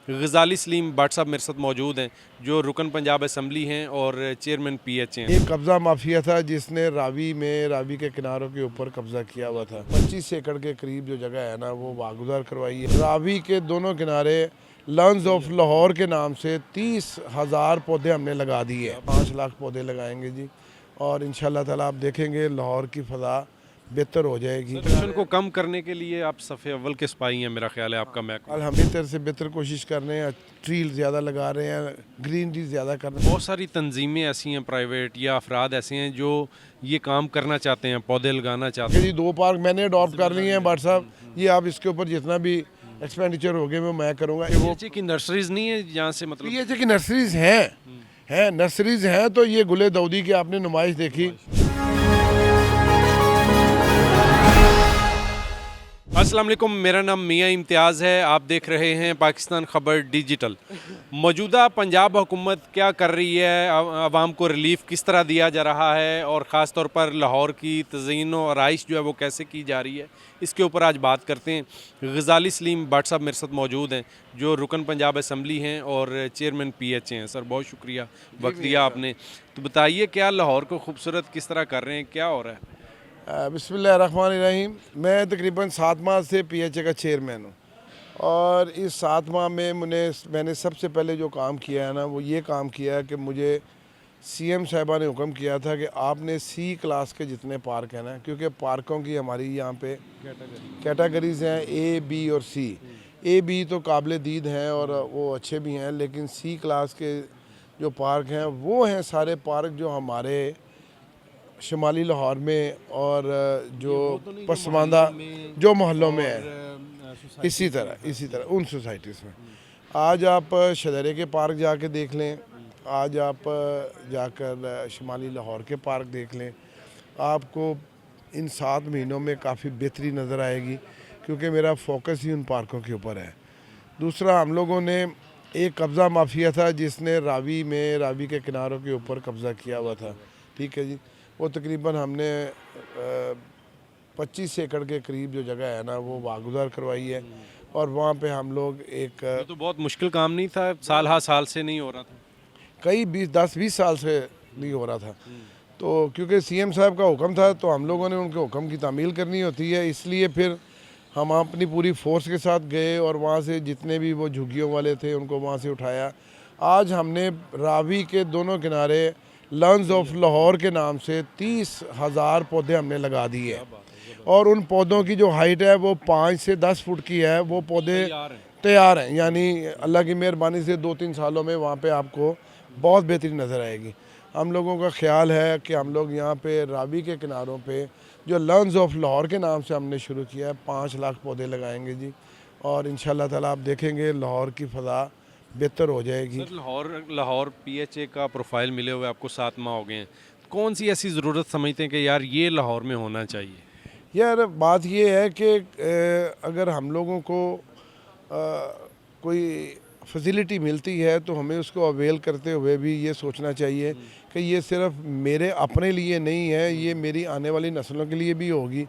गज़ाली सलीम भट्ट साहब मेरे साथ मौजूद हैं, जो रुकन पंजाब असम्बली हैं और चेयरमैन PH हैं। एक कब्ज़ा माफिया था जिसने रावी के किनारों के ऊपर कब्ज़ा किया हुआ था। 25 एकड़ के करीब जो जगह है ना, वो वागुजार करवाई है। रावी के दोनों किनारे लॉन्स ऑफ लाहौर के नाम से 30,000 पौधे हमने लगा दिए। 5 लाख पौधे लगाएंगे जी, और इंशाल्लाह ताला आप देखेंगे लाहौर की फ़ज़ा बेहतर हो जाएगी। प्रदूषण को कम करने के लिए आप सफ़े अव्वल के सिपाही हैं, मेरा ख्याल है आपका महकमा। हम बेहतर से बेहतर कोशिश कर रहे हैं, ट्री ज़्यादा लगा रहे हैं, ग्रीनरी ज़्यादा कर रहे हैं। बहुत सारी तंजीमें ऐसी हैं, प्राइवेट या अफराद ऐसे हैं जो ये काम करना चाहते हैं, पौधे लगाना चाहते हैं। जी 2 पार्क मैंने अडॉप्ट कर लिए हैं भट्ट साहब, ये आप इसके ऊपर जितना भी एक्सपेंडिचर हो गए वो मैं करूँगा। वो PH की नर्सरीज नहीं है जहाँ से मतलब PH की नर्सरीज हैं नर्सरीज हैं। तो ये गुले दाऊदी की आपने नुमाइश देखी। अस्सलाम वालेकुम, मेरा नाम मियाँ इम्तियाज़ है। आप देख रहे हैं पाकिस्तान खबर डिजिटल। मौजूदा पंजाब हुकूमत क्या कर रही है, आवाम को रिलीफ किस तरह दिया जा रहा है और ख़ास तौर पर लाहौर की तज़यीन और आइश जो है वो कैसे की जा रही है, इसके ऊपर आज बात करते हैं। गज़ाली सलीम भट्ट साहब मेरे साथ मौजूद हैं, जो रुकन पंजाब असम्बली हैं और चेयरमैन PH हैं। सर बहुत शुक्रिया वक्त दिया आपने। तो बताइए, क्या लाहौर को खूबसूरत किस तरह कर रहे हैं, क्या हो रहा है? बिस्मिल्लाहिर्रहमानिर्रहीम। मैं तकरीबन 7 माह से PH का चेयरमैन हूँ, और इस 7 माह में मैंने सबसे पहले जो काम किया है ना, वो ये काम किया है कि मुझे CM साहिबा ने हुक्म किया था कि आपने C क्लास के जितने पार्क हैं ना, क्योंकि पार्कों की हमारी यहाँ पे कैटेगरीज़ हैं A, B और C। A, B तो काबिल दीद हैं और वो अच्छे भी हैं, लेकिन C क्लास के जो पार्क हैं वो हैं सारे पार्क जो हमारे शुमाली लाहौर में और जो पसमानदा जो मोहल्लों में है, इसी तरह उन सोसाइटीज़ में। आज आप शदरे के पार्क जाके देख लें, आज आप जाकर शुमाली लाहौर के पार्क देख लें, आपको इन 7 महीनों में काफ़ी बेहतरी नज़र आएगी, क्योंकि मेरा फोकस ही उन पार्कों के ऊपर है। दूसरा, हम लोगों ने एक कब्ज़ा माफिया था जिसने रावी के किनारों के ऊपर कब्ज़ा किया हुआ था, ठीक है जी। वो तकरीबन हमने 25 एकड़ के करीब जो जगह है ना, वो वागुजार करवाई है, और वहाँ पे हम लोग एक ये तो बहुत मुश्किल काम नहीं था, साल से नहीं हो रहा था। कई 10-20 साल से नहीं हो रहा था। तो क्योंकि CM साहब का हुक्म था, तो हम लोगों ने उनके हुक्म की तामील करनी होती है, इसलिए फिर हम अपनी पूरी फोर्स के साथ गए और वहाँ से जितने भी वो झुग्गियों वाले थे उनको वहाँ से उठाया। आज हमने रावी के दोनों किनारे लॉन्स ऑफ लाहौर के नाम से 30,000 पौधे हमने लगा दिए, और उन पौधों की जो हाइट है वो 5 से 10 फुट की है। वो पौधे तैयार हैं, यानी अल्लाह की मेहरबानी से 2-3 सालों में वहाँ पे आपको बहुत बेहतरीन नज़र आएगी। हम लोगों का ख्याल है कि हम लोग यहाँ पे रावी के किनारों पे जो लॉन्स ऑफ लाहौर के नाम से हमने शुरू किया है, 5 लाख पौधे लगाएंगे जी, और इंशाल्लाह ताला आप देखेंगे लाहौर की फ़ज़ा बेहतर हो जाएगी। सर लाहौर PH का प्रोफाइल मिले हुए आपको 7 माह हो गए हैं, कौन सी ऐसी ज़रूरत समझते हैं कि यार ये लाहौर में होना चाहिए? यार बात ये है कि अगर हम लोगों को कोई फैसिलिटी मिलती है तो हमें उसको अवेल करते हुए भी ये सोचना चाहिए कि ये सिर्फ मेरे अपने लिए नहीं है, ये मेरी आने वाली नस्लों के लिए भी होगी।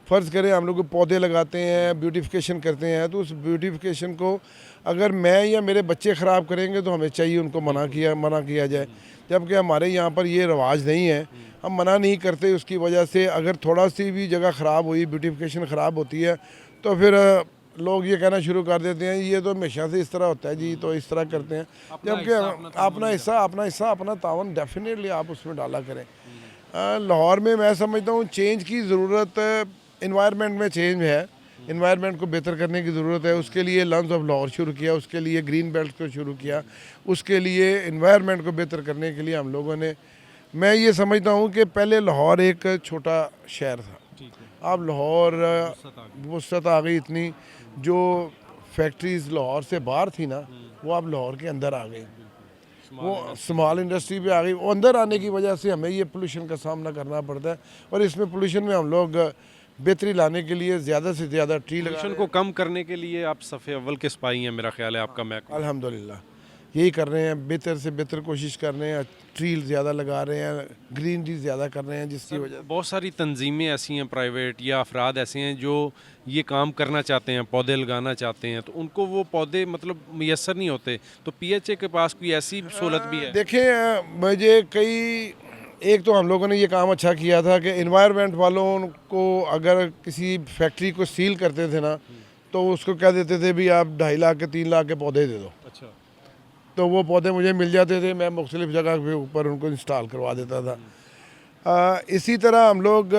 फ़र्ज़ करें हम लोग पौधे लगाते हैं, ब्यूटिफिकेशन करते हैं, तो उस ब्यूटिफिकेशन को अगर मैं या मेरे बच्चे ख़राब करेंगे तो हमें चाहिए उनको मना किया जाए, जबकि हमारे यहाँ पर ये रवाज नहीं है। हम मना नहीं करते, उसकी वजह से अगर थोड़ा सी भी जगह ख़राब हुई, ब्यूटिफिकेशन ख़राब होती है, तो फिर लोग ये कहना शुरू कर देते हैं ये तो हमेशा से इस तरह होता है जी, तो इस तरह करते हैं। जबकि अपना तावन डेफिनेटली आप उसमें डाला करें। लाहौर में मैं समझता हूँ चेंज की ज़रूरत, इन्वायरमेंट में चेंज है, इन्वायरमेंट को बेहतर करने की ज़रूरत है। उसके लिए लॉन्स ऑफ लाहौर शुरू किया, उसके लिए ग्रीन बेल्ट को शुरू किया, उसके लिए इन्वायरमेंट को बेहतर करने के लिए हम लोगों ने, मैं ये समझता हूँ कि पहले लाहौर एक छोटा शहर था, अब लाहौर वसअत आ गई इतनी, जो फैक्ट्रीज़ लाहौर से बाहर थी ना, वो अब लाहौर के अंदर आ गई, वो स्मॉल इंडस्ट्री पे आ गई। वो अंदर आने की वजह से हमें ये पोल्यूशन का सामना करना पड़ता है, और इसमें पोल्यूशन में हम लोग बेहतरी लाने के लिए ज़्यादा से ज़्यादा ट्री पोल्यूशन को कम करने के लिए आप सफ़े अव्वल के सिपाही हैं, मेरा ख्याल है आपका महकमा। अल्हम्दुलिल्लाह यही कर रहे हैं, बेहतर से बेहतर कोशिश कर रहे हैं, ट्री ज़्यादा लगा रहे हैं, ग्रीनरी ज़्यादा कर रहे हैं, जिसकी वजह बहुत सारी तंजीमें ऐसी हैं प्राइवेट या अफराद ऐसे हैं जो ये काम करना चाहते हैं, पौधे लगाना चाहते हैं, तो उनको वो पौधे मतलब मैसर नहीं होते। तो पीएचए के पास कोई ऐसी सहूलत भी है? देखें, मुझे एक तो हम लोगों ने ये काम अच्छा किया था कि इन्वायरमेंट वालों को अगर किसी फैक्ट्री को सील करते थे ना, तो उसको कह देते थे भी आप 2.5 लाख के 3 लाख के पौधे दे दो। अच्छा। तो वो पौधे मुझे मिल जाते थे, मैं मुख्तलिफ़ जगह के ऊपर उनको इंस्टॉल करवा देता था। इसी तरह हम लोग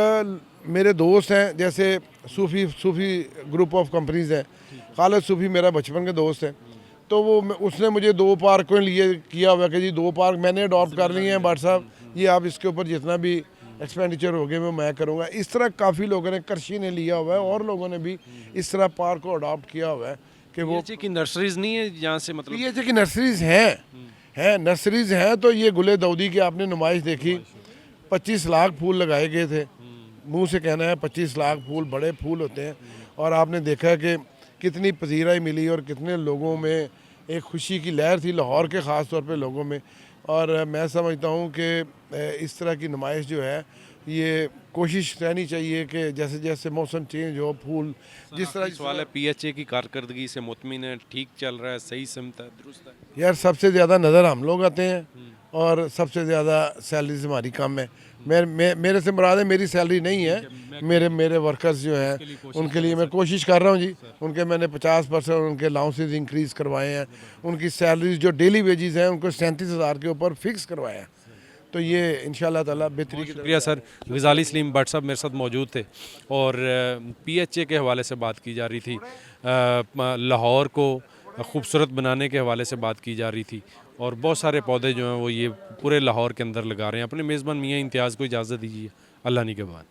मेरे दोस्त हैं, जैसे सूफ़ी ग्रुप ऑफ कंपनीज़ हैं, खालिद सूफ़ी मेरा बचपन के दोस्त हैं, तो उसने मुझे 2 पार्कों लिए किया हुआ कि जी 2 पार्क मैंने अडॉप्ट कर लिए हैं भाट साहब, ये आप इसके ऊपर जितना भी एक्सपेंडिचर हो गए वो मैं करूँगा। इस तरह काफ़ी लोगों ने, करशी ने लिया हुआ है और लोगों ने भी इस तरह पार्क को अडॉप्ट किया हुआ है कि वो पीएचए की नर्सरीज नहीं है जहाँ से मतलब पीएचए की नर्सरीज हैं नर्सरीज हैं। तो ये गुले दाऊदी की आपने नुमाइश देखी, 25 लाख फूल लगाए गए थे, मुंह से कहना है 25 लाख फूल, बड़े फूल होते हैं, और आपने देखा कि कितनी पजीराई मिली और कितने लोगों में एक खुशी की लहर थी, लाहौर के ख़ास तौर पे लोगों में। और मैं समझता हूँ कि इस तरह की नुमाइश जो है, ये कोशिश रहनी चाहिए कि जैसे जैसे मौसम चेंज हो, फूल जिस तरह सवाल है, पीएचए की कारकर्दगी से मुतमिन है, ठीक चल रहा है, सही सिमत है, दुरुस्त है? यार सबसे ज़्यादा नज़र हम लोग आते हैं और सबसे ज़्यादा सैलरीज हमारी कम है। मेरे से मुराद है मेरी सैलरी नहीं है, मेरे वर्कर्स जो हैं उनके लिए मैं कोशिश कर रहा हूँ जी। उनके मैंने 50% उनके अलाउंसेस इंक्रीज़ करवाए हैं, उनकी सैलरीज जो डेली वेजेस हैं उनको 37,000 के ऊपर फिक्स करवाया है। तो ये इंशाल्लाह ताला बेहतरी की शुक्रिया सर। गज़ाली सलीम भट्ट साहब मेरे साथ मौजूद थे और पीएचए के हवाले से बात की जा रही थी, लाहौर को खूबसूरत बनाने के हवाले से बात की जा रही थी, और बहुत सारे पौधे जो हैं वो ये पूरे लाहौर के अंदर लगा रहे हैं। अपने मेज़बान मियाँ इम्तियाज़ को इजाज़त दीजिए। अल्लाह निगहबान।